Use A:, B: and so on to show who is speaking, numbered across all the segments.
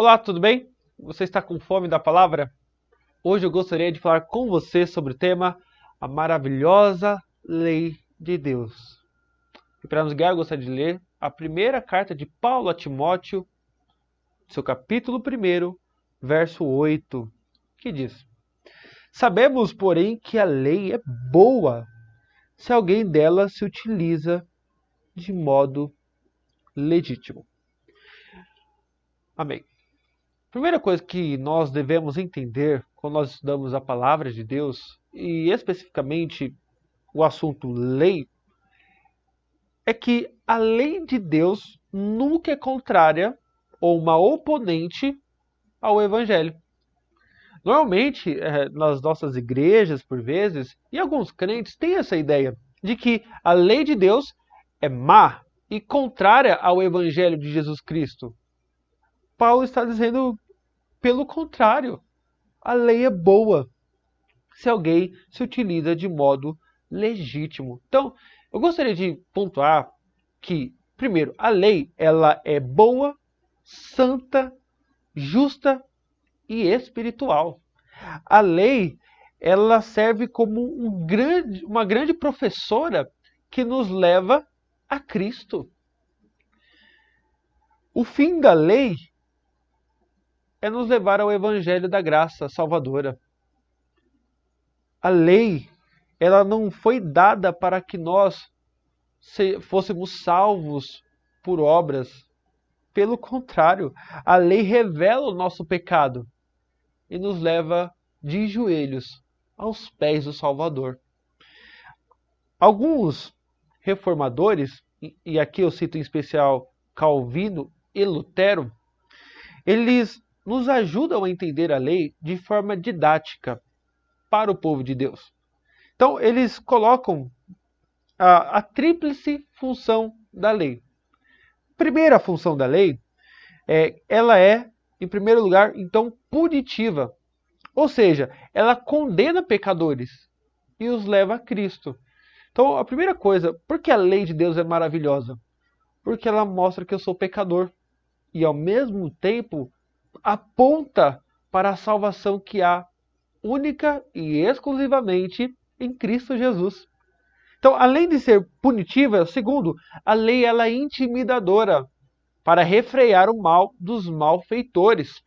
A: Olá, tudo bem? Você está com fome da palavra? Hoje eu gostaria de falar com você sobre o tema A Maravilhosa Lei de Deus. E para nos guiar, eu gostaria de ler a primeira carta de Paulo a Timóteo, seu capítulo 1, verso 8, que diz: Sabemos, porém, que a lei é boa se alguém dela se utiliza de modo legítimo. Amém. Primeira coisa que nós devemos entender quando nós estudamos a palavra de Deus, e especificamente o assunto lei, é que a lei de Deus nunca é contrária ou uma oponente ao Evangelho. Normalmente, nas nossas igrejas, por vezes, e alguns crentes têm essa ideia de que a lei de Deus é má e contrária ao Evangelho de Jesus Cristo. Paulo está dizendo pelo contrário, a lei é boa se alguém se utiliza de modo legítimo. Então, eu gostaria de pontuar que, primeiro, a lei ela é boa, santa, justa e espiritual. A lei ela serve como uma grande professora que nos leva a Cristo. O fim da lei é nos levar ao Evangelho da graça salvadora. A lei, ela não foi dada para que nós fôssemos salvos por obras. Pelo contrário, a lei revela o nosso pecado e nos leva de joelhos aos pés do Salvador. Alguns reformadores, e aqui eu cito em especial Calvino e Lutero, eles nos ajudam a entender a lei de forma didática para o povo de Deus. Então, eles colocam a tríplice função da lei. Primeira função da lei, ela é, em primeiro lugar, então, punitiva. Ou seja, ela condena pecadores e os leva a Cristo. Então, a primeira coisa, por que a lei de Deus é maravilhosa? Porque ela mostra que eu sou pecador e, ao mesmo tempo, aponta para a salvação que há única e exclusivamente em Cristo Jesus. Então, além de ser punitiva, segundo, a lei ela é intimidadora para refrear o mal dos malfeitores.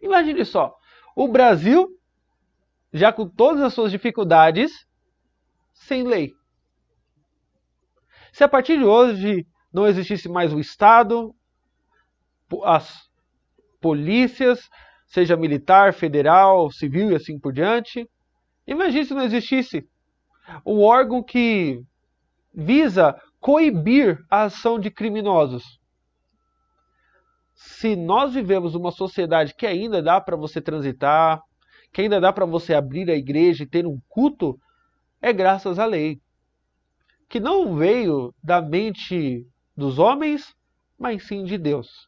A: Imagine só, o Brasil, já com todas as suas dificuldades, sem lei. Se a partir de hoje não existisse mais o Estado, as polícias, seja militar, federal, civil e assim por diante, imagine se não existisse o órgão que visa coibir a ação de criminosos. Se nós vivemos uma sociedade que ainda dá para você transitar, que ainda dá para você abrir a igreja e ter um culto, é graças à lei, que não veio da mente dos homens, mas sim de Deus.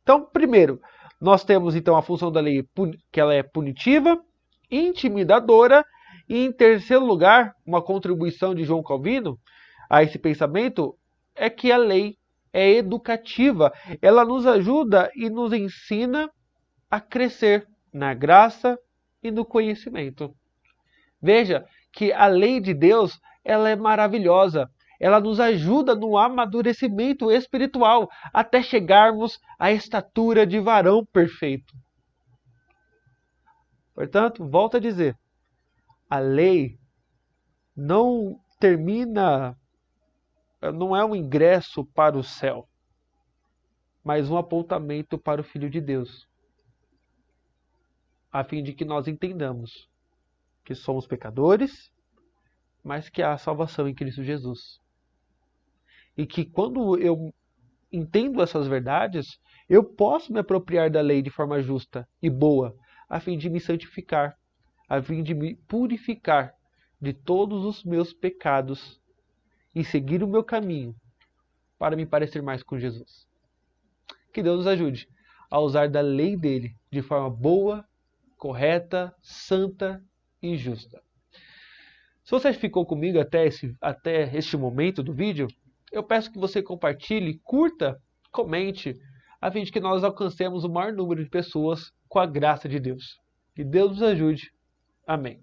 A: Então, primeiro, nós temos então a função da lei que ela é punitiva, intimidadora, e em terceiro lugar, uma contribuição de João Calvino a esse pensamento é que a lei é educativa. Ela nos ajuda e nos ensina a crescer na graça e no conhecimento. Veja que a lei de Deus ela é maravilhosa. Ela nos ajuda no amadurecimento espiritual até chegarmos à estatura de varão perfeito. Portanto, volto a dizer, a lei não termina, não é um ingresso para o céu, mas um apontamento para o Filho de Deus, a fim de que nós entendamos que somos pecadores, mas que há salvação em Cristo Jesus. E que quando eu entendo essas verdades, eu posso me apropriar da lei de forma justa e boa, a fim de me santificar, a fim de me purificar de todos os meus pecados e seguir o meu caminho para me parecer mais com Jesus. Que Deus nos ajude a usar da lei dele de forma boa, correta, santa e justa. Se você ficou comigo até este momento do vídeo, eu peço que você compartilhe, curta, comente, a fim de que nós alcancemos o maior número de pessoas com a graça de Deus. Que Deus nos ajude. Amém.